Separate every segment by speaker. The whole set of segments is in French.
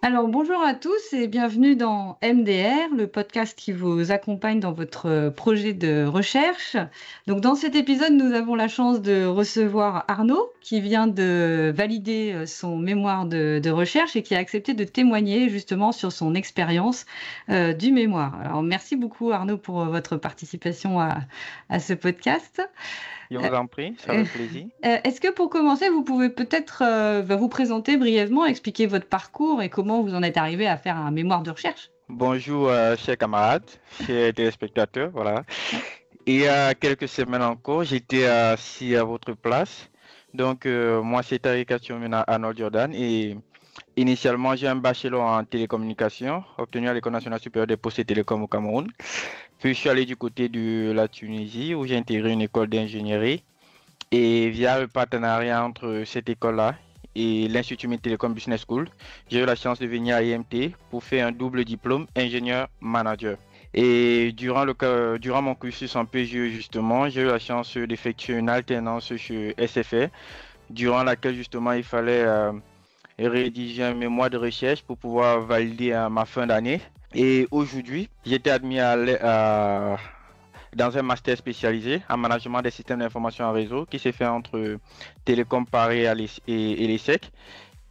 Speaker 1: Alors, bonjour à tous et bienvenue dans MDR, le podcast qui vous accompagne dans votre projet de recherche. Donc, dans cet épisode, nous avons la chance de recevoir Arnaud, qui vient de valider son mémoire de recherche et qui a accepté de témoigner justement sur son expérience du mémoire. Alors, merci beaucoup Arnaud pour votre participation à ce podcast.
Speaker 2: Je
Speaker 1: Euh,
Speaker 2: vous en prie, c'est
Speaker 1: euh,
Speaker 2: avec plaisir.
Speaker 1: Est-ce que pour commencer, vous pouvez peut-être vous présenter brièvement, expliquer votre parcours et comment vous en êtes arrivé à faire un mémoire de recherche?
Speaker 2: Bonjour, chers camarades, chers téléspectateurs, voilà. Il y a quelques semaines encore, j'étais assis à votre place. Donc, moi, c'est Tariq Atioumina Arnold Jordan et initialement, j'ai un bachelor en télécommunication obtenu à l'École nationale supérieure des postes et télécoms au Cameroun. Puis, je suis allé du côté de la Tunisie où j'ai intégré une école d'ingénierie. Et via le partenariat entre cette école-là et l'Institut Mines Telecom Business School, j'ai eu la chance de venir à IMT pour faire un double diplôme ingénieur-manager. Et durant mon cursus en PGE, justement, j'ai eu la chance d'effectuer une alternance chez SFR, durant laquelle, justement, il fallait rédiger un mémoire de recherche pour pouvoir valider ma fin d'année. Et aujourd'hui, j'ai été admis dans un master spécialisé en management des systèmes d'information en réseau qui s'est fait entre Télécom Paris et l'ESSEC.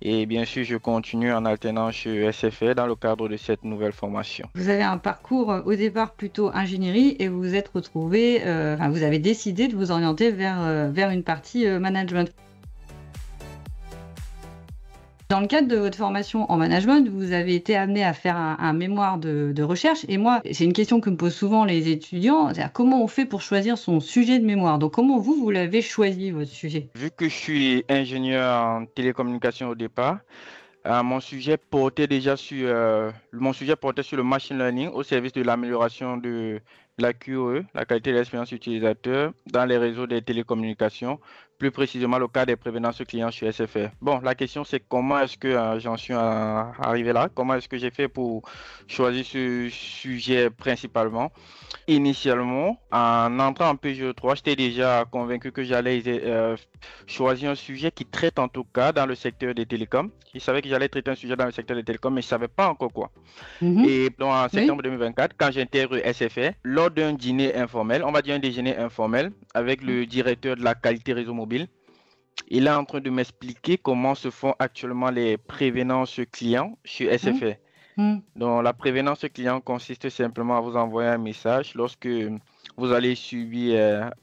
Speaker 2: Et bien sûr, je continue en alternance chez SFR dans le cadre de cette nouvelle formation.
Speaker 1: Vous avez un parcours au départ plutôt ingénierie et vous vous êtes retrouvé, vous avez décidé de vous orienter vers une partie management. Dans le cadre de votre formation en management, vous avez été amené à faire un mémoire de recherche. Et moi, c'est une question que me posent souvent les étudiants, c'est-à-dire comment on fait pour choisir son sujet de mémoire. Donc, comment vous l'avez choisi, votre sujet?
Speaker 2: Vu que je suis ingénieur en télécommunication au départ, mon sujet portait sur le machine learning au service de l'amélioration de la QoE, la qualité de l'expérience utilisateur, dans les réseaux des télécommunications, plus précisément le cas des prévenances clients chez SFR. Bon, la question c'est comment est-ce que j'en suis arrivé là? Comment est-ce que j'ai fait pour choisir ce sujet principalement? Initialement, en entrant en PGE3, j'étais déjà convaincu que j'allais choisir un sujet qui traite en tout cas dans le secteur des télécoms. Je savais que j'allais traiter un sujet dans le secteur des télécoms, mais je ne savais pas encore quoi.
Speaker 1: Mhm.
Speaker 2: Et donc, en
Speaker 1: Oui.
Speaker 2: septembre 2024, quand j'intègre SFR, lors d'un dîner informel, on va dire un déjeuner informel, avec le directeur de la qualité réseau mobile, il est en train de m'expliquer comment se font actuellement les prévenances clients chez
Speaker 1: Mhm.
Speaker 2: SFR.
Speaker 1: Mhm.
Speaker 2: Donc, la prévenance client consiste simplement à vous envoyer un message lorsque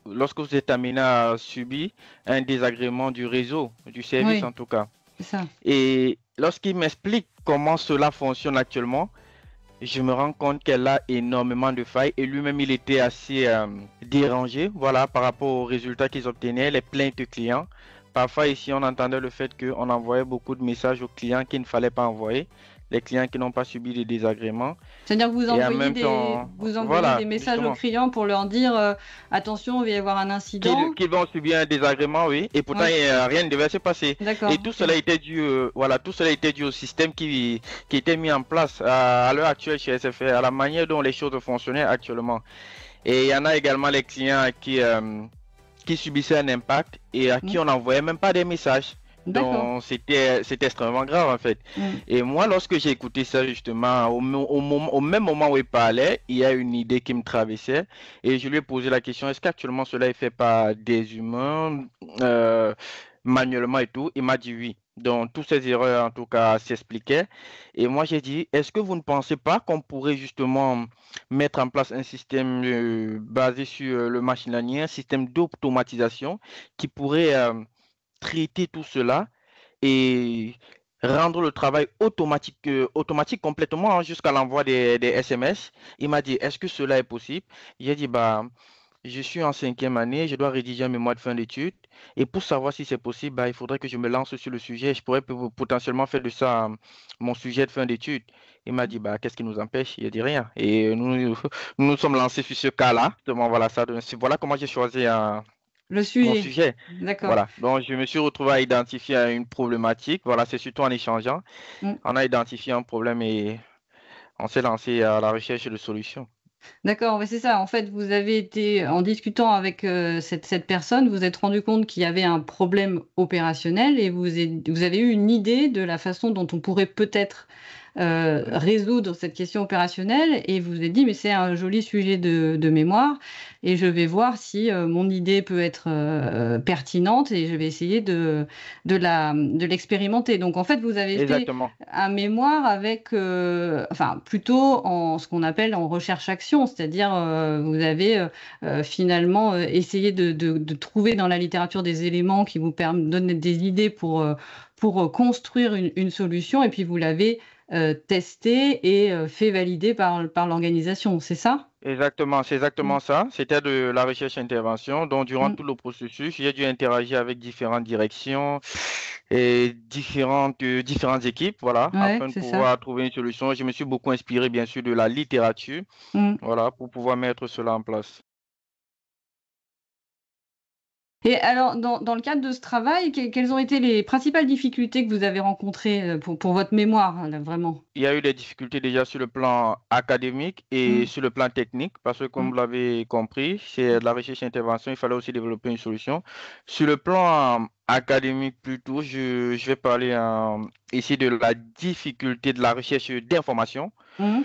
Speaker 2: lorsque vous êtes amené à subir un désagrément du réseau, du service
Speaker 1: Oui,
Speaker 2: en tout cas.
Speaker 1: c'est ça.
Speaker 2: Et lorsqu'il m'explique comment cela fonctionne actuellement, je me rends compte qu'elle a énormément de failles et lui-même il était assez dérangé, voilà, par rapport aux résultats qu'ils obtenaient, les plaintes clients. Parfois ici on entendait le fait qu'on envoyait beaucoup de messages aux clients qu'il ne fallait pas envoyer, les clients qui n'ont pas subi de désagréments.
Speaker 1: C'est-à-dire que
Speaker 2: Et en même temps,
Speaker 1: vous envoyez des
Speaker 2: voilà,
Speaker 1: messages aux
Speaker 2: justement,
Speaker 1: clients pour leur dire attention, il va y avoir un incident.
Speaker 2: qu'ils vont subir un désagrément, oui, et pourtant
Speaker 1: Oui,
Speaker 2: rien ne devait se passer. Et
Speaker 1: d'accord.
Speaker 2: tout
Speaker 1: Ok.
Speaker 2: cela était dû, voilà, tout cela était dû au système qui était mis en place à l'heure actuelle chez SFR, à la manière dont les choses fonctionnaient actuellement. Et il y en a également les clients qui subissaient un impact et à qui
Speaker 1: Mm.
Speaker 2: on n'envoyait même pas des messages.
Speaker 1: D'accord.
Speaker 2: Donc c'était extrêmement grave en fait.
Speaker 1: Mm.
Speaker 2: Et moi, lorsque j'ai écouté ça justement, au même moment où il parlait, il y a une idée qui me traversait et je lui ai posé la question, est-ce qu'actuellement cela est fait par des humains euh, manuellement et tout? Il m'a dit oui. Donc toutes ces erreurs en tout cas s'expliquaient. Et moi j'ai dit, est-ce que vous ne pensez pas qu'on pourrait justement mettre en place un système basé sur le machine learning, un système d'automatisation qui pourrait traiter tout cela et rendre le travail automatique complètement, hein, jusqu'à l'envoi des SMS. Il m'a dit, est-ce que cela est possible? J'ai dit, bah, je suis en cinquième année, je dois rédiger un mémoire de fin d'études. Et pour savoir si c'est possible, bah, il faudrait que je me lance sur le sujet. Je pourrais potentiellement faire de ça mon sujet de fin d'études. Il m'a dit, bah, qu'est-ce qui nous empêche? Il a dit rien. Et nous sommes lancés sur ce cas-là. Donc, voilà, voilà comment j'ai choisi
Speaker 1: Le
Speaker 2: mon
Speaker 1: sujet.
Speaker 2: sujet.
Speaker 1: D'accord.
Speaker 2: Voilà. Donc, je me suis retrouvé à identifier une problématique. Voilà, c'est surtout en échangeant.
Speaker 1: Mm.
Speaker 2: On a identifié un problème et on s'est lancé à la recherche de solutions.
Speaker 1: D'accord, c'est ça. En fait, vous avez été, en discutant avec cette personne, vous êtes rendu compte qu'il y avait un problème opérationnel et vous avez eu une idée de la façon dont on pourrait peut-être résoudre cette question opérationnelle et vous vous êtes dit, mais c'est un joli sujet de mémoire et je vais voir si mon idée peut être pertinente et je vais essayer de l'expérimenter. Donc, en fait, vous avez fait
Speaker 2: Exactement.
Speaker 1: un mémoire avec, enfin, plutôt en ce qu'on appelle en recherche-action, c'est-à-dire vous avez finalement essayé de trouver dans la littérature des éléments qui vous donnent des idées pour construire une solution, et puis vous l'avez testé et fait valider par l'organisation, c'est ça?
Speaker 2: Exactement, c'est
Speaker 1: Mm.
Speaker 2: exactement ça. C'était de la recherche-intervention. Donc, durant
Speaker 1: Mm.
Speaker 2: tout le processus, j'ai dû interagir avec différentes directions et différentes équipes, voilà,
Speaker 1: Ouais,
Speaker 2: afin de
Speaker 1: c'est ça.
Speaker 2: pouvoir trouver une solution. Je me suis beaucoup inspiré, bien sûr, de la littérature,
Speaker 1: Mm.
Speaker 2: voilà, pour pouvoir mettre cela en place.
Speaker 1: Et alors, dans le cadre de ce travail, quelles ont été les principales difficultés que vous avez rencontrées pour votre mémoire, là, vraiment?
Speaker 2: Il y a eu des difficultés déjà sur le plan académique et
Speaker 1: Mm.
Speaker 2: sur le plan technique, parce que comme
Speaker 1: Mm.
Speaker 2: vous l'avez compris, c'est de la recherche et intervention, il fallait aussi développer une solution. Sur le plan académique plutôt, je vais parler ici de la difficulté de la recherche d'information.
Speaker 1: Mm.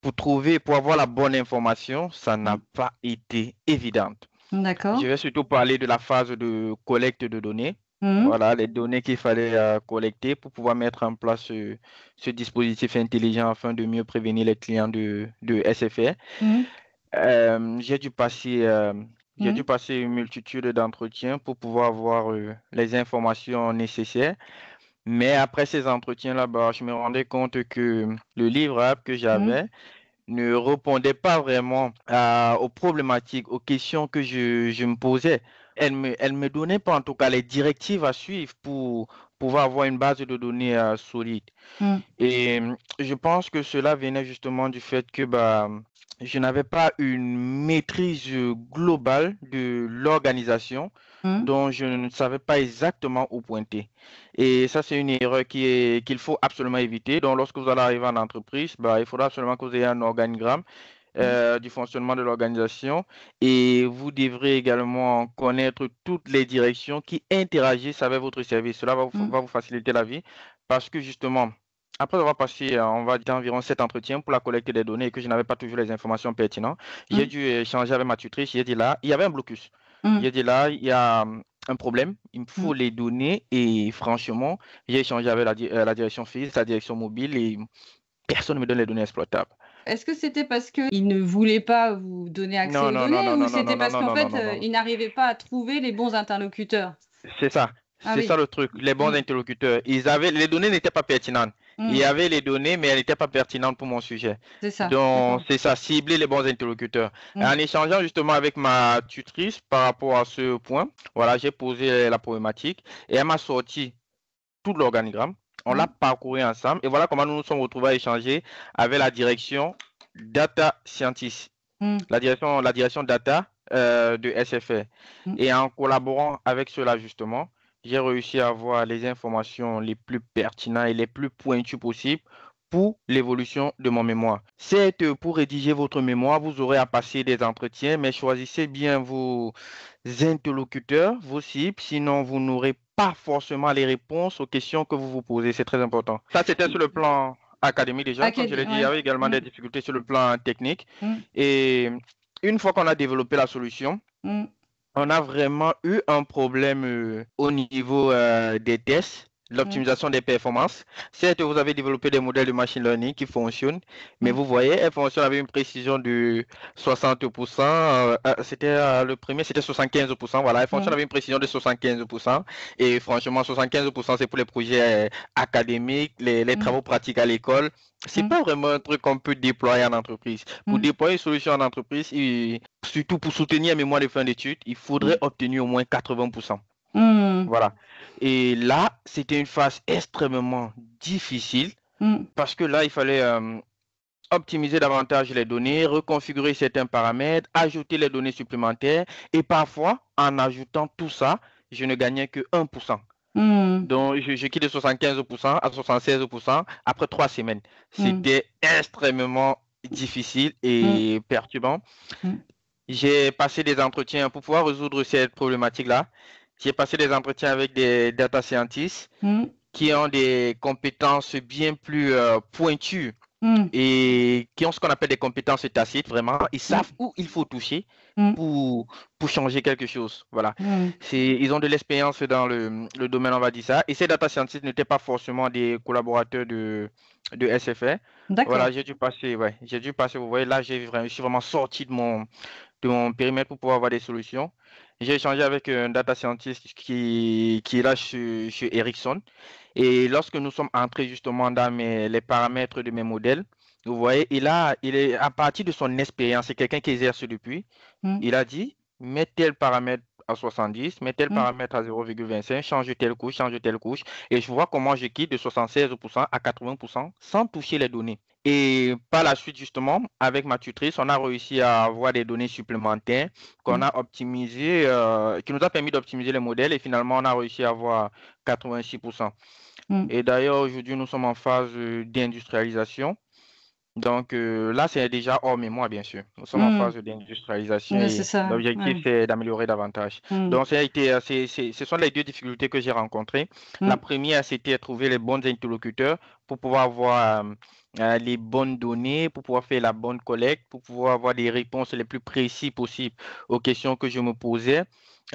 Speaker 2: Pour avoir la bonne information, ça n'a
Speaker 1: Mm.
Speaker 2: pas été évident. Je
Speaker 1: D'accord.
Speaker 2: vais surtout parler de la phase de collecte de données.
Speaker 1: Mm.
Speaker 2: Voilà, les données qu'il fallait collecter pour pouvoir mettre en place ce dispositif intelligent afin de mieux prévenir les clients de SFR.
Speaker 1: Mm.
Speaker 2: Euh, j'ai dû passer, euh, j'ai dû
Speaker 1: Mm.
Speaker 2: passer une multitude d'entretiens pour pouvoir avoir les informations nécessaires. Mais après ces entretiens-là, bah, je me rendais compte que le livrable que
Speaker 1: Mm.
Speaker 2: j'avais ne répondait pas vraiment aux problématiques, aux questions que je me posais. Elle me donnait pas en tout cas les directives à suivre pour pouvoir avoir une base de données solide.
Speaker 1: Mm.
Speaker 2: Et je pense que cela venait justement du fait que bah, je n'avais pas une maîtrise globale de l'organisation,
Speaker 1: Mm.
Speaker 2: dont je ne savais pas exactement où pointer. Et ça, c'est une erreur qu'il faut absolument éviter. Donc, lorsque vous allez arriver en entreprise, bah, il faudra absolument que vous ayez un organigramme
Speaker 1: Mm.
Speaker 2: du fonctionnement de l'organisation, et vous devrez également connaître toutes les directions qui interagissent avec votre service. Cela
Speaker 1: Mm.
Speaker 2: va vous faciliter la vie parce que justement, après avoir passé, on va dire, environ 7 entretiens pour la collecte des données et que je n'avais pas toujours les informations pertinentes, j'ai
Speaker 1: Mm.
Speaker 2: dû échanger avec ma tutrice. J'ai dit là, il y avait un blocus.
Speaker 1: Mm.
Speaker 2: J'ai dit là, il y a un problème, il me faut
Speaker 1: Mm.
Speaker 2: les données, et franchement, j'ai échangé avec la direction physique, la direction mobile, et personne ne me donne les données exploitables.
Speaker 1: Est-ce que c'était parce qu'il ne voulait pas vous donner accès
Speaker 2: Non,
Speaker 1: aux
Speaker 2: non, non,
Speaker 1: données
Speaker 2: non,
Speaker 1: ou
Speaker 2: non, non,
Speaker 1: c'était
Speaker 2: non, non,
Speaker 1: parce
Speaker 2: non,
Speaker 1: qu'en
Speaker 2: non, non,
Speaker 1: fait,
Speaker 2: non, non.
Speaker 1: il n'arrivait pas à trouver les bons interlocuteurs?
Speaker 2: C'est ça.
Speaker 1: Ah
Speaker 2: C'est ça
Speaker 1: oui.
Speaker 2: le truc. Les bons
Speaker 1: Mm.
Speaker 2: interlocuteurs. Les données n'étaient pas pertinentes. Il y
Speaker 1: Mm.
Speaker 2: avait les données, mais elles n'étaient pas pertinentes pour mon sujet.
Speaker 1: C'est ça,
Speaker 2: Donc,
Speaker 1: d'accord.
Speaker 2: c'est ça, cibler les bons interlocuteurs. Et
Speaker 1: Mm.
Speaker 2: en échangeant justement avec ma tutrice par rapport à ce point, voilà, j'ai posé la problématique et elle m'a sorti tout l'organigramme. On l'a
Speaker 1: Mm.
Speaker 2: parcouru ensemble et voilà comment nous nous sommes retrouvés à échanger avec la direction Data Scientist,
Speaker 1: Mm.
Speaker 2: la direction Data de SFR.
Speaker 1: Mm.
Speaker 2: Et en collaborant avec cela justement, j'ai réussi à avoir les informations les plus pertinentes et les plus pointues possibles pour l'évolution de mon mémoire. Certes, pour rédiger votre mémoire, vous aurez à passer des entretiens, mais choisissez bien vos interlocuteurs, vos cibles, sinon vous n'aurez pas forcément les réponses aux questions que vous vous posez. C'est très important. Ça, c'était sur le plan académique déjà. Comme je l'ai dit, il y
Speaker 1: Ouais.
Speaker 2: avait également des
Speaker 1: Mm.
Speaker 2: difficultés sur le plan technique.
Speaker 1: Mm.
Speaker 2: Et une fois qu'on a développé la solution,
Speaker 1: Mm.
Speaker 2: on a vraiment eu un problème au niveau des tests,
Speaker 1: Mm.
Speaker 2: l'optimisation des performances. Certes, vous avez développé des modèles de machine learning qui fonctionnent, mais
Speaker 1: Mm.
Speaker 2: vous voyez, elles fonctionnent avec une précision de 60%. C'était le premier, c'était 75%. Voilà, elles fonctionnent
Speaker 1: Mm.
Speaker 2: avec une précision de 75%. Et franchement, 75%, c'est pour les projets académiques, les
Speaker 1: Mm.
Speaker 2: travaux pratiques à l'école. C'est
Speaker 1: Mm.
Speaker 2: pas vraiment un truc qu'on peut déployer en entreprise. Pour
Speaker 1: Mm.
Speaker 2: déployer une solution en entreprise, surtout pour soutenir un mémoire de fin d'études, il faudrait
Speaker 1: Mm.
Speaker 2: obtenir au moins 80%.
Speaker 1: Mm.
Speaker 2: Voilà. Et là, c'était une phase extrêmement difficile
Speaker 1: Mm.
Speaker 2: parce que là, il fallait optimiser davantage les données, reconfigurer certains paramètres, ajouter les données supplémentaires. Et parfois, en ajoutant tout ça, je ne gagnais que 1%.
Speaker 1: Mm.
Speaker 2: Donc, je quitte de 75% à 76% après 3 semaines.
Speaker 1: Mm.
Speaker 2: C'était extrêmement difficile
Speaker 1: Mm,
Speaker 2: et perturbant.
Speaker 1: mm,
Speaker 2: J'ai passé des entretiens pour pouvoir résoudre cette problématique-là. J'ai passé des entretiens avec des data scientists
Speaker 1: mm,
Speaker 2: qui ont des compétences bien plus pointues
Speaker 1: mm,
Speaker 2: et qui ont ce qu'on appelle des compétences tacites, vraiment. Ils savent
Speaker 1: mm,
Speaker 2: où il faut toucher
Speaker 1: mm,
Speaker 2: pour, pour changer quelque chose. Voilà.
Speaker 1: mm.
Speaker 2: Ils ont de l'expérience dans le domaine, on va dire ça. Et ces data scientists n'étaient pas forcément des collaborateurs de SFR.
Speaker 1: D'accord.
Speaker 2: Voilà, j'ai dû passer, vous voyez, là, je suis vraiment sorti de mon périmètre pour pouvoir avoir des solutions. J'ai échangé avec un data scientist qui est là chez Ericsson. Et lorsque nous sommes entrés justement dans les paramètres de mes modèles, vous voyez, il est à partir de son expérience, c'est quelqu'un qui exerce depuis.
Speaker 1: Mm,
Speaker 2: Il a dit, mets tel paramètre à 70, mets tel
Speaker 1: mm.
Speaker 2: paramètre à 0,25, change telle couche. Et je vois comment je quitte de 76% à 80% sans toucher les données. Et par la suite, justement, avec ma tutrice, on a réussi à avoir des données supplémentaires qu'on
Speaker 1: Mm,
Speaker 2: a optimisées, qui nous a permis d'optimiser les modèles. Et finalement, on a réussi à avoir 86%.
Speaker 1: mm.
Speaker 2: Et d'ailleurs, aujourd'hui, nous sommes en phase d'industrialisation. Donc là, c'est déjà hors mémoire, bien sûr. Nous sommes en
Speaker 1: Mm.
Speaker 2: phase d'industrialisation
Speaker 1: Ouais, c'est
Speaker 2: et
Speaker 1: ça.
Speaker 2: l'objectif,
Speaker 1: Ouais.
Speaker 2: c'est d'améliorer davantage.
Speaker 1: Mm,
Speaker 2: Donc, ça a été, ce sont les deux difficultés que j'ai rencontrées. La
Speaker 1: mm,
Speaker 2: première, c'était trouver les bons interlocuteurs pour pouvoir avoir les bonnes données, pour pouvoir faire la bonne collecte, pour pouvoir avoir des réponses les plus précises possibles aux questions que je me posais.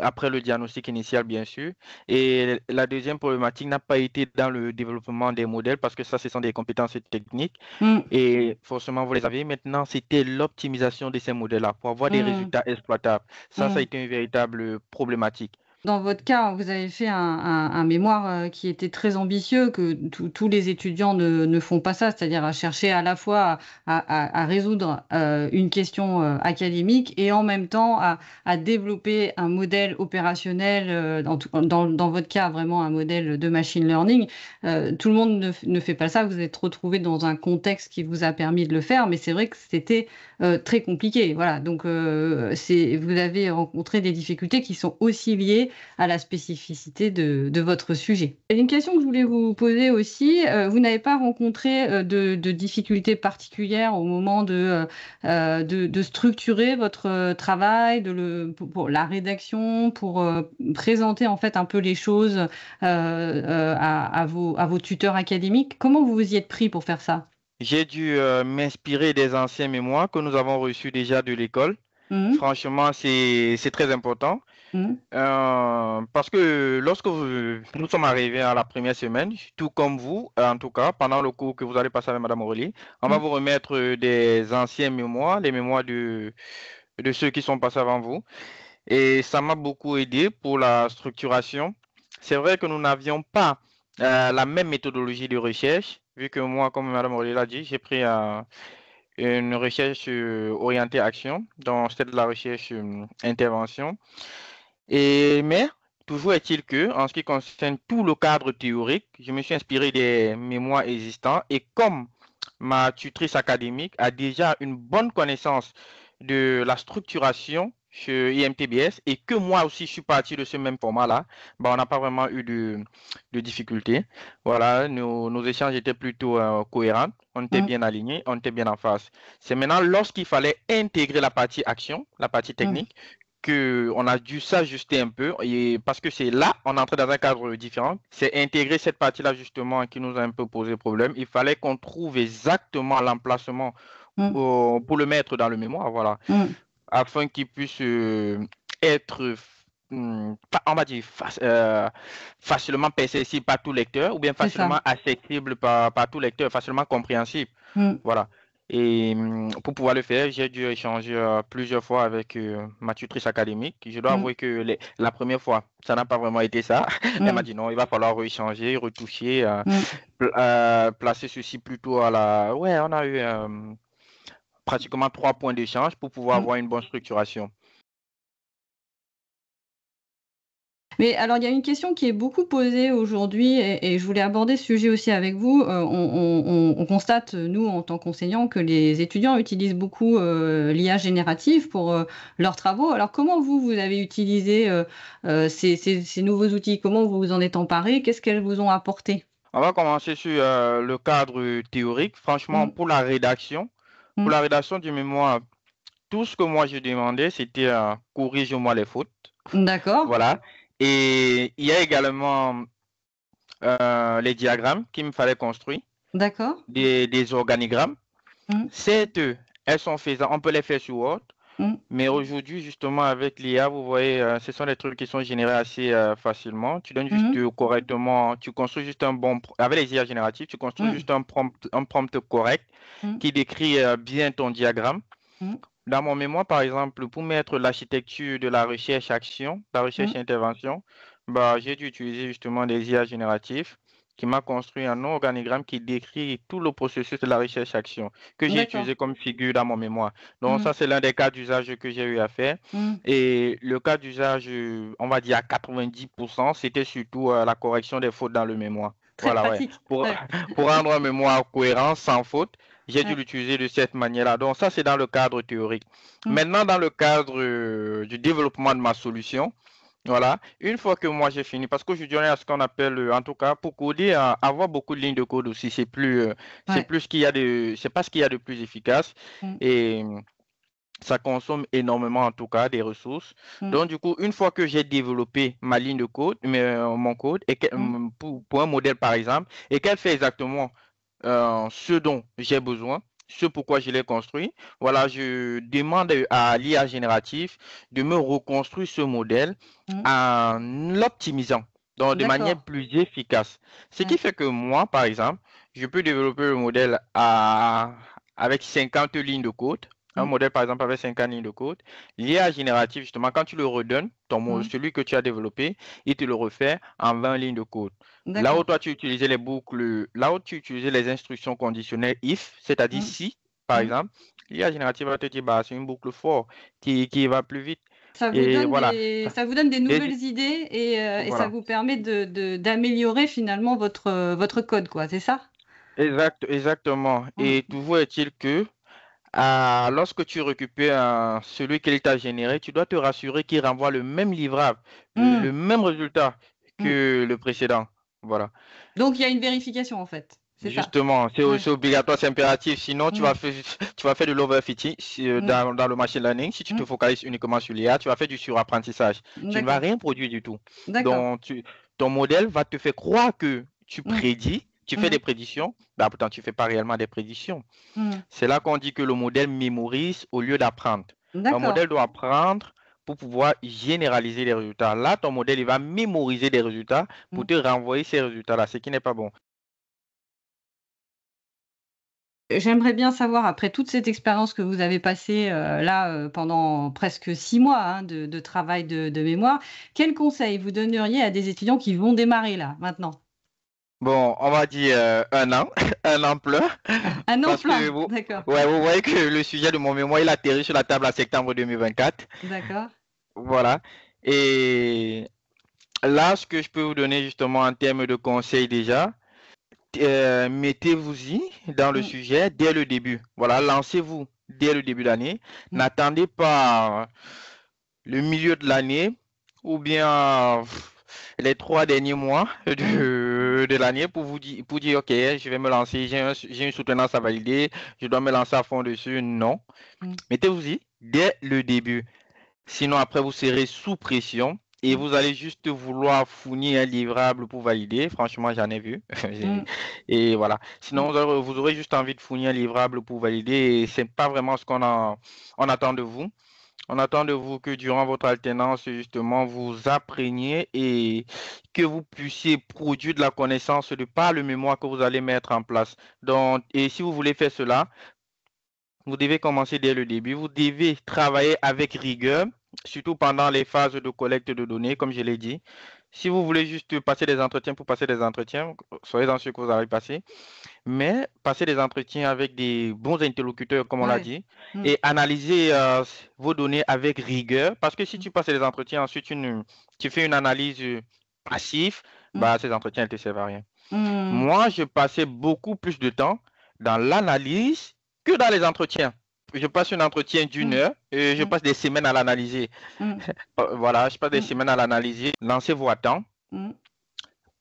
Speaker 2: Après le diagnostic initial, bien sûr. Et la deuxième problématique n'a pas été dans le développement des modèles parce que ça, ce sont des compétences techniques.
Speaker 1: mm,
Speaker 2: Et forcément, vous les avez. Maintenant, c'était l'optimisation de ces modèles-là pour avoir des
Speaker 1: mm,
Speaker 2: résultats exploitables. Ça a
Speaker 1: mm.
Speaker 2: été une véritable problématique.
Speaker 1: Dans votre cas, vous avez fait un mémoire qui était très ambitieux, que tous les étudiants ne font pas ça, c'est-à-dire à chercher à la fois à résoudre une question académique et en même temps à développer un modèle opérationnel, dans votre cas, vraiment un modèle de machine learning. Tout le monde ne fait pas ça, vous êtes retrouvé dans un contexte qui vous a permis de le faire, mais c'est vrai que c'était très compliqué. Voilà, donc vous avez rencontré des difficultés qui sont aussi liées à la spécificité de votre sujet. Et une question que je voulais vous poser aussi, vous n'avez pas rencontré de difficultés particulières au moment de structurer votre travail, pour la rédaction, pour présenter en fait un peu les choses à vos tuteurs académiques? Comment vous vous y êtes pris pour faire ça?
Speaker 2: J'ai dû m'inspirer des anciens mémoires que nous avons reçus déjà de l'école.
Speaker 1: Mhm,
Speaker 2: Franchement, c'est très important.
Speaker 1: mhm,
Speaker 2: Parce que lorsque nous sommes arrivés à la première semaine, tout comme vous, en tout cas, pendant le cours que vous allez passer avec Madame Aurélie, on va
Speaker 1: mhm,
Speaker 2: vous remettre des anciens mémoires, les mémoires de ceux qui sont passés avant vous. Et ça m'a beaucoup aidé pour la structuration. C'est vrai que nous n'avions pas la même méthodologie de recherche, vu que moi, comme Madame Aurélie l'a dit, j'ai pris une recherche orientée action, donc c'était de la recherche intervention. Mais toujours est-il que, en ce qui concerne tout le cadre théorique, je me suis inspiré des mémoires existants et comme ma tutrice académique a déjà une bonne connaissance de la structuration chez IMTBS et que moi aussi je suis parti de ce même format-là, bah, on n'a pas vraiment eu de difficultés. Voilà, nos échanges étaient plutôt cohérents, on était
Speaker 1: mhm,
Speaker 2: bien alignés, on était bien en face. C'est maintenant lorsqu'il fallait intégrer la partie action, la partie
Speaker 1: mhm,
Speaker 2: technique, que on a dû s'ajuster un peu et parce que c'est là on est entré dans un cadre différent. C'est intégrer cette partie-là justement qui nous a un peu posé problème. Il fallait qu'on trouve exactement l'emplacement
Speaker 1: mhm,
Speaker 2: pour le mettre dans le mémoire, voilà,
Speaker 1: mhm.
Speaker 2: afin qu'il puisse être on va dire facilement perceptible par tout lecteur ou bien
Speaker 1: C'est ça.
Speaker 2: facilement accessible par tout lecteur, facilement compréhensible.
Speaker 1: Mhm,
Speaker 2: Voilà. Et pour pouvoir le faire, j'ai dû échanger plusieurs fois avec ma tutrice académique. Je dois
Speaker 1: mhm,
Speaker 2: avouer que la première fois, ça n'a pas vraiment été ça. Elle m'a
Speaker 1: mhm,
Speaker 2: dit non, il va falloir échanger, retoucher,
Speaker 1: mhm.
Speaker 2: placer ceci plutôt à la... Ouais, on a eu pratiquement 3 points d'échange pour pouvoir
Speaker 1: Mhm.
Speaker 2: avoir une bonne structuration.
Speaker 1: Mais alors, il y a une question qui est beaucoup posée aujourd'hui et je voulais aborder ce sujet aussi avec vous. On constate, nous, en tant qu'enseignants, que les étudiants utilisent beaucoup l'IA générative pour leurs travaux. Alors, comment vous avez utilisé ces nouveaux outils? Comment vous vous en êtes emparés? Qu'est-ce qu'elles vous ont apporté?
Speaker 2: On va commencer sur le cadre théorique. Franchement,
Speaker 1: Mm,
Speaker 2: pour la rédaction, Pour
Speaker 1: Mm.
Speaker 2: la rédaction du mémoire, tout ce que moi je demandais, c'était corrige-moi les fautes.
Speaker 1: D'accord,
Speaker 2: Voilà. Et il y a également les diagrammes qu'il me fallait construire,
Speaker 1: d'accord.
Speaker 2: des organigrammes.
Speaker 1: Mm,
Speaker 2: Certes, elles sont faisables, on peut les faire sur Word,
Speaker 1: mm,
Speaker 2: mais aujourd'hui, justement, avec l'IA, vous voyez, ce sont des trucs qui sont générés assez facilement. Tu donnes juste
Speaker 1: mm,
Speaker 2: correctement, tu construis juste un bon, avec les IA génératives, tu construis
Speaker 1: mm,
Speaker 2: juste un prompt correct
Speaker 1: mm,
Speaker 2: qui décrit bien ton diagramme.
Speaker 1: mm,
Speaker 2: Dans mon mémoire, par exemple, pour mettre l'architecture de la recherche-action, la
Speaker 1: mm.
Speaker 2: recherche-intervention, bah, j'ai dû utiliser justement des IA génératifs qui m'a construit un organigramme qui décrit tout le processus de la recherche-action que j'ai
Speaker 1: D'accord.
Speaker 2: utilisé comme figure dans mon mémoire. Donc
Speaker 1: Mm,
Speaker 2: ça, c'est l'un des cas d'usage que j'ai eu à faire.
Speaker 1: mm.
Speaker 2: Et le cas d'usage, on va dire à 90%, c'était surtout la correction des fautes dans le mémoire.
Speaker 1: Très
Speaker 2: Voilà, ouais.
Speaker 1: pratique.
Speaker 2: Pour,
Speaker 1: Ouais,
Speaker 2: pour rendre un mémoire cohérent, sans faute, j'ai dû
Speaker 1: ouais.
Speaker 2: l'utiliser de cette manière-là. Donc ça, c'est dans le cadre théorique.
Speaker 1: Mm,
Speaker 2: Maintenant, dans le cadre du développement de ma solution, voilà, une fois que moi j'ai fini, parce qu'aujourd'hui on est à ce qu'on appelle, en tout cas, pour coder, avoir beaucoup de lignes de code aussi, c'est
Speaker 1: ouais.
Speaker 2: plus ce qu'il y a de, c'est pas ce qu'il y a de plus efficace
Speaker 1: Mm,
Speaker 2: et ça consomme énormément en tout cas des ressources.
Speaker 1: mm,
Speaker 2: Donc du coup, une fois que j'ai développé ma ligne de code, mon code,
Speaker 1: mm,
Speaker 2: pour un modèle par exemple, et qu'elle fait exactement ce dont j'ai besoin, ce pourquoi je l'ai construit. Voilà, je demande à l'IA génératif de me reconstruire ce modèle
Speaker 1: mm.
Speaker 2: en l'optimisant, donc de manière
Speaker 1: D'accord.
Speaker 2: plus efficace. Ce qui
Speaker 1: Ouais.
Speaker 2: fait que moi, par exemple, je peux développer le modèle avec 50 lignes de code. Un
Speaker 1: Mm,
Speaker 2: modèle, par exemple, avec 50 lignes de code. L'IA génératif, justement, quand tu le redonnes,
Speaker 1: mm.
Speaker 2: celui que tu as développé, il te le refait en 20 lignes de code. Là où
Speaker 1: D'accord.
Speaker 2: toi, tu utilisais les boucles, là où tu utilisais les instructions conditionnelles if, c'est-à-dire
Speaker 1: Mm,
Speaker 2: si, par
Speaker 1: mm.
Speaker 2: exemple, l'IA générative va te dire, bah, c'est une boucle for qui va plus vite.
Speaker 1: Ça vous
Speaker 2: Et
Speaker 1: donne
Speaker 2: voilà.
Speaker 1: ça vous donne des
Speaker 2: Et
Speaker 1: nouvelles idées et ça
Speaker 2: voilà.
Speaker 1: vous permet d'améliorer finalement votre code, quoi, c'est ça?
Speaker 2: Exactement. Et
Speaker 1: Mm,
Speaker 2: toujours est-il que lorsque tu récupères celui qu'il t'a généré, tu dois te rassurer qu'il renvoie le même livrable, le
Speaker 1: mm,
Speaker 2: même résultat
Speaker 1: mm.
Speaker 2: que le précédent. Voilà.
Speaker 1: Donc il y a une vérification en fait, c'est ça?
Speaker 2: Justement,
Speaker 1: Ouais.
Speaker 2: c'est obligatoire, c'est impératif. Sinon,
Speaker 1: Mm,
Speaker 2: tu vas faire de l'overfitting
Speaker 1: mm,
Speaker 2: dans le machine learning. Si tu te
Speaker 1: mm.
Speaker 2: focalises uniquement sur l'IA, tu vas faire du surapprentissage. Tu ne vas
Speaker 1: D'accord,
Speaker 2: rien produire du tout.
Speaker 1: d'accord.
Speaker 2: Donc, ton modèle va te faire croire que tu
Speaker 1: Mm,
Speaker 2: prédis, tu fais des
Speaker 1: mm,
Speaker 2: prédictions. Bah, pourtant, tu ne fais pas réellement des prédictions.
Speaker 1: mm.
Speaker 2: C'est là qu'on dit que le modèle mémorise au lieu d'apprendre. Un
Speaker 1: D'accord.
Speaker 2: modèle doit apprendre pour pouvoir généraliser les résultats. Là, ton modèle, il va mémoriser des résultats pour
Speaker 1: Mm.
Speaker 2: te renvoyer ces résultats-là, ce qui n'est pas bon.
Speaker 1: J'aimerais bien savoir, après toute cette expérience que vous avez passée, là, pendant presque 6 mois, hein, de travail de mémoire, quels conseils vous donneriez à des étudiants qui vont démarrer là, maintenant?
Speaker 2: Bon, on va dire un an, un an plein,
Speaker 1: Un an
Speaker 2: parce que
Speaker 1: plein, d'accord,
Speaker 2: ouais, vous voyez que le sujet de mon mémoire, il atterrit sur la table en septembre 2024.
Speaker 1: d'accord.
Speaker 2: Voilà. Et là, ce que je peux vous donner justement en termes de conseils déjà, mettez-vous-y dans le
Speaker 1: Mmh,
Speaker 2: sujet dès le début. Voilà, lancez-vous dès le début d'année.
Speaker 1: mmh,
Speaker 2: N'attendez pas le milieu de l'année ou bien les 3 derniers mois
Speaker 1: mmh,
Speaker 2: de l'année pour dire, OK, je vais me lancer, j'ai une soutenance à valider, je dois me lancer à fond dessus. Non.
Speaker 1: mmh,
Speaker 2: Mettez-vous-y dès le début. Sinon, après, vous serez sous pression et
Speaker 1: mmh,
Speaker 2: vous allez juste vouloir fournir un livrable pour valider. Franchement, j'en ai vu.
Speaker 1: mmh,
Speaker 2: Et voilà.
Speaker 1: mmh.
Speaker 2: Sinon, vous aurez juste envie de fournir un livrable pour valider et c'est pas vraiment ce on attend de vous. On attend de vous que durant votre alternance, justement, vous appreniez et que vous puissiez produire de la connaissance de par le mémoire que vous allez mettre en place. Donc, et si vous voulez faire cela, vous devez commencer dès le début. Vous devez travailler avec rigueur, surtout pendant les phases de collecte de données, comme je l'ai dit. Si vous voulez juste passer des entretiens pour passer des entretiens, soyez dans ce que vous allez passer. Mais passer des entretiens avec des bons interlocuteurs, comme on l'a
Speaker 1: Ouais.
Speaker 2: dit,
Speaker 1: Mmh,
Speaker 2: et analyser vos données avec rigueur. Parce que si
Speaker 1: mmh,
Speaker 2: tu passes des entretiens, ensuite tu fais une analyse passive,
Speaker 1: mmh,
Speaker 2: bah, ces entretiens ne te servent à rien.
Speaker 1: mmh,
Speaker 2: Moi, je passais beaucoup plus de temps dans l'analyse que dans les entretiens. Je passe un entretien d'une
Speaker 1: mmh,
Speaker 2: heure et je
Speaker 1: mmh,
Speaker 2: passe des semaines à l'analyser.
Speaker 1: mmh,
Speaker 2: Voilà, je passe des
Speaker 1: mmh,
Speaker 2: semaines à l'analyser. Lancez-vous à temps,
Speaker 1: mmh,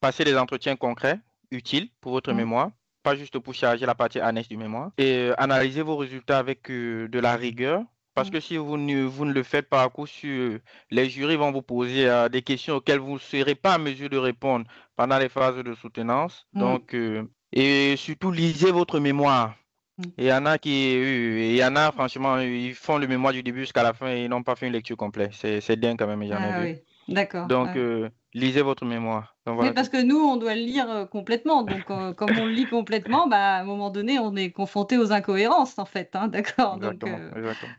Speaker 2: passez des entretiens concrets, utiles pour votre
Speaker 1: mmh,
Speaker 2: mémoire. pas juste pour charger la partie annexe du mémoire, et analyser vos résultats avec de la rigueur. Parce que si vous ne le faites pas à coup sûr, les jurys vont vous poser des questions auxquelles vous ne serez pas en mesure de répondre pendant les phases de soutenance. Donc, et surtout, lisez votre mémoire. Il y en a il y en a, franchement, ils font le mémoire du début jusqu'à la fin et ils n'ont pas fait une lecture complète. C'est dingue quand même, j'en ai vu.
Speaker 1: Oui, d'accord.
Speaker 2: Donc, lisez votre mémoire. Donc,
Speaker 1: Oui,
Speaker 2: voilà
Speaker 1: parce
Speaker 2: tout.
Speaker 1: que nous, on doit le lire complètement. Donc, comme on le lit complètement, bah, à un moment donné, on est confronté aux incohérences, en fait. Hein, d'accord. Donc,
Speaker 2: Exactement, exactement.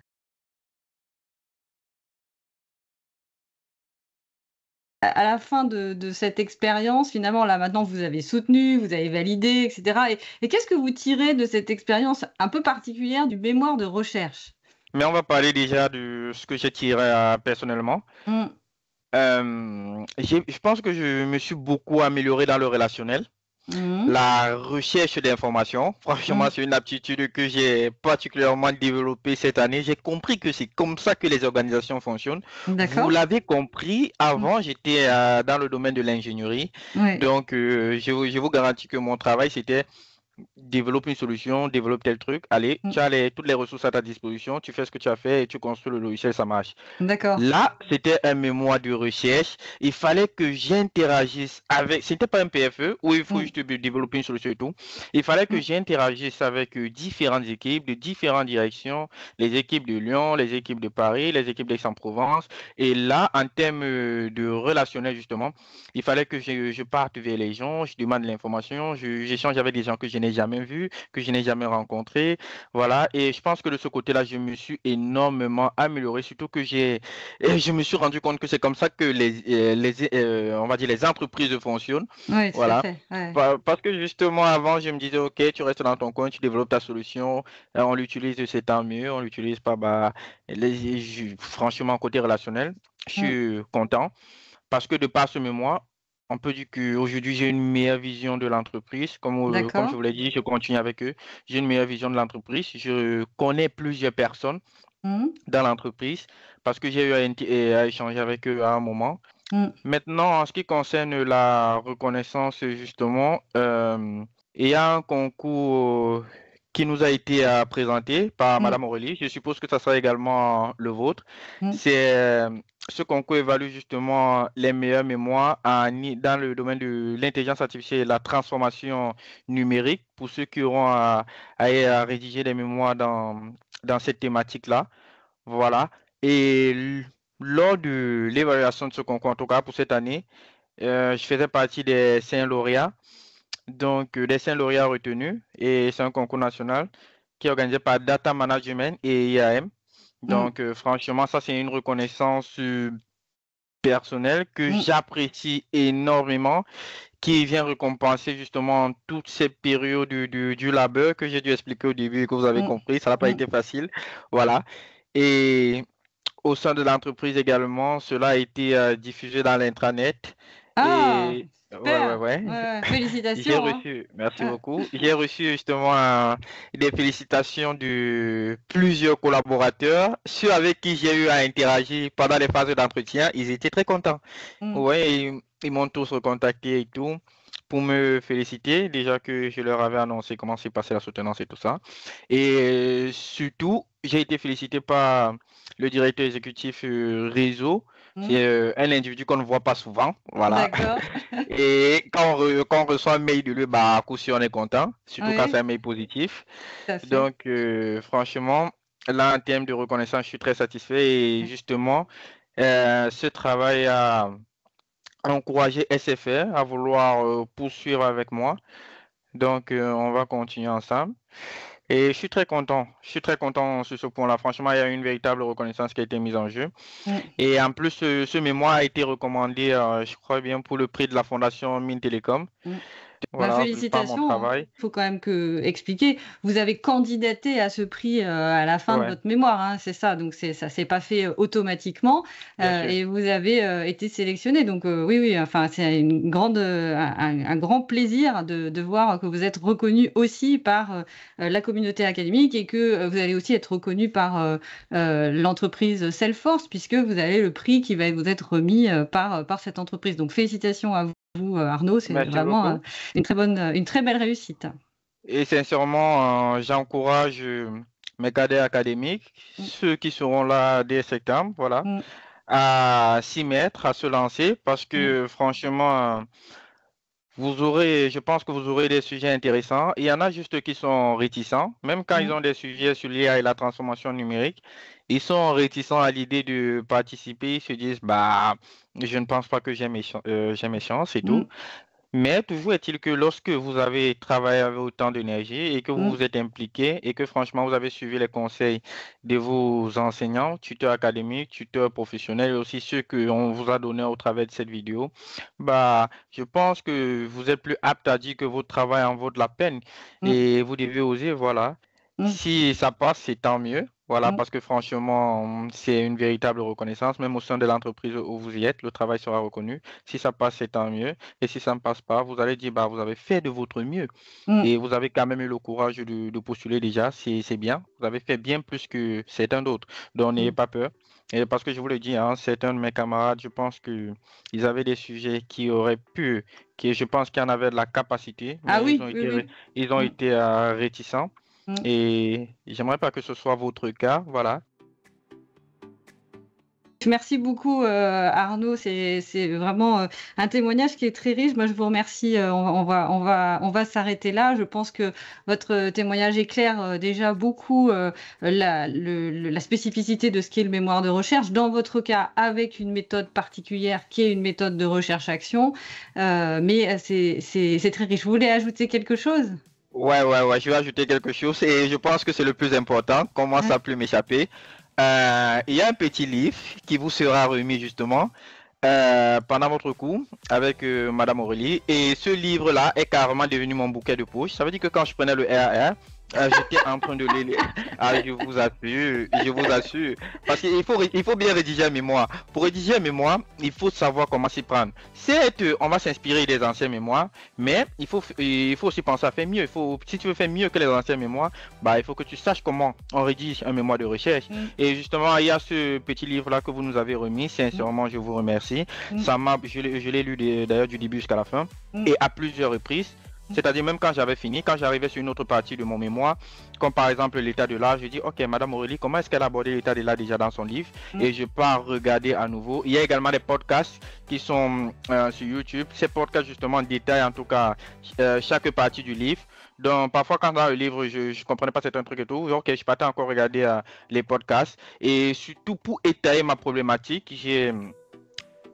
Speaker 1: à la fin de cette expérience, finalement, là, maintenant, vous avez soutenu, vous avez validé, etc. Et qu'est-ce que vous tirez de cette expérience un peu particulière du mémoire de recherche?
Speaker 2: Mais on va parler déjà de ce que j'ai tiré personnellement. Je pense que je me suis beaucoup amélioré dans le relationnel. La recherche d'informations, franchement, c'est une aptitude que j'ai particulièrement développée cette année. J'ai compris que c'est comme ça que les organisations fonctionnent. Vous l'avez compris, avant, j'étais dans le domaine de l'ingénierie. Donc, je vous garantis que mon travail, c'était développe une solution, développe tel truc. Allez, tu as toutes les ressources à ta disposition, tu fais ce que tu as fait et tu construis le logiciel, ça marche.
Speaker 1: D'accord.
Speaker 2: Là, c'était un mémoire de recherche. Il fallait que j'interagisse avec. C'était pas un PFE où il faut juste développer une solution et tout. Il fallait que j'interagisse avec différentes équipes de différentes directions, les équipes de Lyon, les équipes de Paris, les équipes d'Aix-en-Provence. Et là, en termes de relationnel, justement, il fallait que je parte vers les gens, je demande l'information, j'échange avec des gens que je n'ai jamais vus, que je n'ai jamais rencontrés. Voilà. Et je pense que de ce côté-là, je me suis énormément amélioré, surtout que et je me suis rendu compte que c'est comme ça que on va dire les entreprises fonctionnent.
Speaker 1: Oui, tout
Speaker 2: voilà.
Speaker 1: à fait. Ouais.
Speaker 2: Parce que justement, avant, je me disais, OK, tu restes dans ton coin, tu développes ta solution, on l'utilise, c'est tant mieux, on l'utilise pas. Franchement, côté relationnel, je suis content parce que de par ce mémoire, on peut dire qu'aujourd'hui, j'ai une meilleure vision de l'entreprise. Comme je vous l'ai dit, je continue avec eux. J'ai une meilleure vision de l'entreprise. Je connais plusieurs personnes dans l'entreprise parce que j'ai eu à échanger avec eux à un moment. Maintenant, en ce qui concerne la reconnaissance, justement, il y a un concours qui nous a été présenté par Madame Aurélie. Je suppose que ça sera également le vôtre. Ce concours évalue justement les meilleures mémoires dans le domaine de l'intelligence artificielle et la transformation numérique pour ceux qui auront à rédiger des mémoires dans cette thématique-là. Voilà. Et lors de l'évaluation de ce concours, en tout cas pour cette année, je faisais partie des 5 lauréats. Donc, des 5 lauréats retenus. Et c'est un concours national qui est organisé par Data Management et IAM. Donc, franchement, ça, c'est une reconnaissance personnelle que j'apprécie énormément, qui vient récompenser justement toutes ces périodes du labeur que j'ai dû expliquer au début et que vous avez compris. Ça n'a pas été facile. Voilà. Et au sein de l'entreprise également, cela a été diffusé dans l'intranet.
Speaker 1: Ah,
Speaker 2: Et
Speaker 1: super. Félicitations.
Speaker 2: J'ai reçu, merci beaucoup. J'ai reçu justement des félicitations de plusieurs collaborateurs, ceux avec qui j'ai eu à interagir pendant les phases d'entretien. Ils étaient très contents. Ouais, ils m'ont tous recontacté et tout pour me féliciter, déjà que je leur avais annoncé comment s'est passée la soutenance et tout ça. Et surtout, j'ai été félicité par le directeur exécutif réseau. C'est un individu qu'on ne voit pas souvent. Voilà. Et quand on reçoit un mail de lui, à coup sûr, on est content. Surtout quand c'est un mail positif. Donc, franchement, là, en termes de reconnaissance, je suis très satisfait. Et justement, ce travail a encouragé SFR à vouloir poursuivre avec moi. Donc, on va continuer ensemble. Et je suis très content. Je suis très content sur ce point-là. Franchement, il y a une véritable reconnaissance qui a été mise en jeu. Et en plus, ce mémoire a été recommandé, je crois bien, pour le prix de la Fondation Mines Télécom. Voilà,
Speaker 1: félicitations. Il faut quand même expliquer. Vous avez candidaté à ce prix à la fin de votre mémoire, hein, c'est ça. Donc ça s'est pas fait automatiquement et vous avez été sélectionné. Donc oui, enfin c'est un grand plaisir de voir que vous êtes reconnu aussi par la communauté académique et que vous allez aussi être reconnu par l'entreprise Salesforce puisque vous avez le prix qui va vous être remis par cette entreprise. Donc félicitations à vous, Arnaud, c'est vraiment une très belle réussite.
Speaker 2: Et sincèrement, j'encourage mes cadets académiques,
Speaker 1: Mm,
Speaker 2: ceux qui seront là dès septembre, voilà,
Speaker 1: mm,
Speaker 2: à s'y mettre, à se lancer, parce
Speaker 1: mm,
Speaker 2: que franchement, je pense que vous aurez des sujets intéressants. Il y en a juste qui sont réticents, même quand ils
Speaker 1: mm.
Speaker 2: ont des sujets sur l'IA et la transformation numérique, ils sont réticents à l'idée de participer. Ils se disent, bah, je ne pense pas que j'ai mes chances et tout.
Speaker 1: Mm,
Speaker 2: Mais toujours est-il que lorsque vous avez travaillé avec autant d'énergie et que vous
Speaker 1: mm,
Speaker 2: vous êtes impliqué et que franchement vous avez suivi les conseils de vos enseignants, tuteurs académiques, tuteurs professionnels et aussi ceux qu'on vous a donnés au travers de cette vidéo, bah, je pense que vous êtes plus apte à dire que votre travail en vaut de la peine
Speaker 1: mm,
Speaker 2: et vous devez oser, voilà.
Speaker 1: mm,
Speaker 2: Si ça passe, c'est tant mieux. Voilà,
Speaker 1: mm.
Speaker 2: parce que franchement, c'est une véritable reconnaissance, même au sein de l'entreprise où vous y êtes, le travail sera reconnu. Si ça passe, c'est tant mieux. Et si ça ne passe pas, vous allez dire, bah, vous avez fait de votre mieux.
Speaker 1: Mm.
Speaker 2: Et vous avez quand même eu le courage de postuler déjà. C'est bien. Vous avez fait bien plus que certains d'autres. Donc, n'ayez
Speaker 1: Mm.
Speaker 2: pas peur. Et parce que je vous le dis, hein, certains de mes camarades, je pense qu'ils avaient des sujets qui auraient pu, qui je pense qu'ils en avaient de la capacité,
Speaker 1: Ah
Speaker 2: mais
Speaker 1: oui, oui, oui.
Speaker 2: ils ont
Speaker 1: Mm,
Speaker 2: été réticents.
Speaker 1: mm.
Speaker 2: Et j'aimerais pas que ce soit votre cas. Voilà.
Speaker 1: Merci beaucoup Arnaud, c'est vraiment un témoignage qui est très riche. Moi je vous remercie. On va s'arrêter là. Je pense que votre témoignage éclaire déjà beaucoup la spécificité de ce qu'est le mémoire de recherche. Dans votre cas, avec une méthode particulière qui est une méthode de recherche-action, mais c'est très riche. Vous voulez ajouter quelque chose?
Speaker 2: Ouais, je vais ajouter quelque chose et je pense que c'est le plus important. Comment
Speaker 1: Ouais.
Speaker 2: ça peut m'échapper? Il y a un petit livre qui vous sera remis justement pendant votre cours avec Madame Aurélie. Et ce livre-là est carrément devenu mon bouquet de poche. Ça veut dire que quand je prenais le RR, j'étais en train de le lire. Ah, je vous assure. Parce il faut bien rédiger un mémoire. Pour rédiger un mémoire, il faut savoir comment s'y prendre. Certes, on va s'inspirer des anciens mémoires, mais il faut aussi penser à faire mieux. Si tu veux faire mieux que les anciens mémoires, bah, il faut que tu saches comment on rédige un mémoire de recherche.
Speaker 1: Mm,
Speaker 2: Et justement, il y a ce petit livre-là que vous nous avez remis.
Speaker 1: mm,
Speaker 2: Sincèrement, je vous remercie.
Speaker 1: mm,
Speaker 2: Je l'ai lu d'ailleurs du début jusqu'à la fin
Speaker 1: mm,
Speaker 2: et à plusieurs reprises. C'est-à-dire même quand j'avais fini, quand j'arrivais sur une autre partie de mon mémoire, comme par exemple l'état de l'art, je dis, ok, Madame Aurélie, comment est-ce qu'elle a abordé l'état de l'art déjà dans son livre?
Speaker 1: mm.
Speaker 2: Et je pars regarder à nouveau. Il y a également des podcasts qui sont sur YouTube. Ces podcasts justement détaillent en tout cas chaque partie du livre. Donc parfois quand dans le livre, je ne comprenais pas certains trucs et tout, ok, je partais encore regarder les podcasts. Et surtout pour étayer ma problématique, j'ai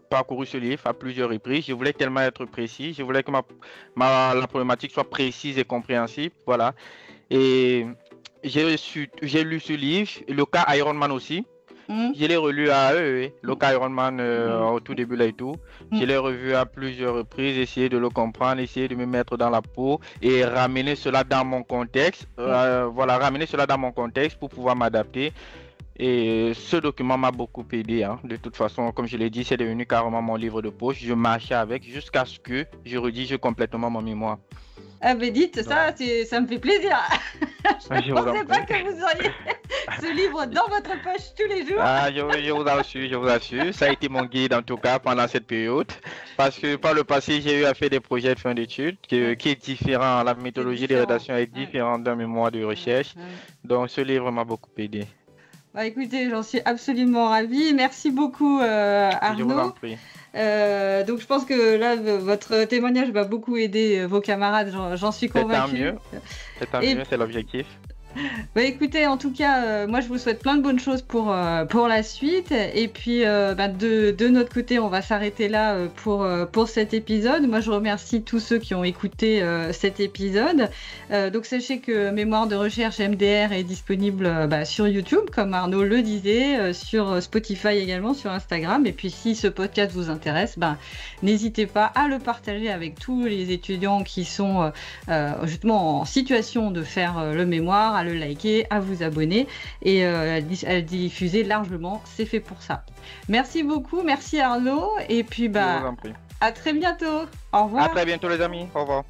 Speaker 2: parcouru ce livre à plusieurs reprises. Je voulais tellement être précis. Je voulais que la problématique soit précise et compréhensible. Voilà. Et j'ai lu ce livre, le cas Ironman aussi.
Speaker 1: Mm,
Speaker 2: Je l'ai relu le cas Ironman au tout début là et tout. Je
Speaker 1: mm.
Speaker 2: l'ai revu à plusieurs reprises, essayer de le comprendre, essayer de me mettre dans la peau et ramener cela dans mon contexte. Voilà, ramener cela dans mon contexte pour pouvoir m'adapter. Et ce document m'a beaucoup aidé, hein. De toute façon, comme je l'ai dit, c'est devenu carrément mon livre de poche. Je marchais avec jusqu'à ce que je rédige complètement mon mémoire.
Speaker 1: Ah ben dites,
Speaker 2: Donc,
Speaker 1: ça me fait plaisir. Je
Speaker 2: je
Speaker 1: ne
Speaker 2: vous en
Speaker 1: pensais pas
Speaker 2: prie.
Speaker 1: que vous auriez ce livre dans votre poche tous les jours.
Speaker 2: Ah, je vous assure, je vous assure. Ça a été mon guide en tout cas pendant cette période. Parce que par le passé, j'ai eu à faire des projets de fin d'études
Speaker 1: Ouais,
Speaker 2: qui est différent. La
Speaker 1: c'est
Speaker 2: méthodologie de
Speaker 1: différent.
Speaker 2: rédaction est
Speaker 1: Ouais,
Speaker 2: différente d'un mémoire de
Speaker 1: ouais,
Speaker 2: recherche.
Speaker 1: ouais.
Speaker 2: Donc, ce livre m'a beaucoup aidé.
Speaker 1: Bah, écoutez, j'en suis absolument ravie. Merci beaucoup
Speaker 2: Je vous en
Speaker 1: Arnaud.
Speaker 2: prie.
Speaker 1: Donc je pense que là, votre témoignage va beaucoup aider vos camarades, j'en suis
Speaker 2: C'est tant
Speaker 1: convaincue.
Speaker 2: mieux. C'est tant
Speaker 1: Et
Speaker 2: mieux, c'est l'objectif.
Speaker 1: bah, écoutez, en tout cas, moi je vous souhaite plein de bonnes choses pour la suite. Et puis de notre côté, on va s'arrêter là pour cet épisode. Moi je remercie tous ceux qui ont écouté cet épisode. Donc sachez que Mémoire de recherche MDR est disponible sur YouTube, comme Arnaud le disait, sur Spotify également, sur Instagram. Et puis si ce podcast vous intéresse, n'hésitez pas à le partager avec tous les étudiants qui sont justement en situation de faire le mémoire, à le liker, à vous abonner et à le diffuser largement. C'est fait pour ça. Merci beaucoup, merci Arnaud. Et puis
Speaker 2: Je vous en prie.
Speaker 1: à très bientôt. Au
Speaker 2: À
Speaker 1: revoir.
Speaker 2: très bientôt les amis. Au revoir.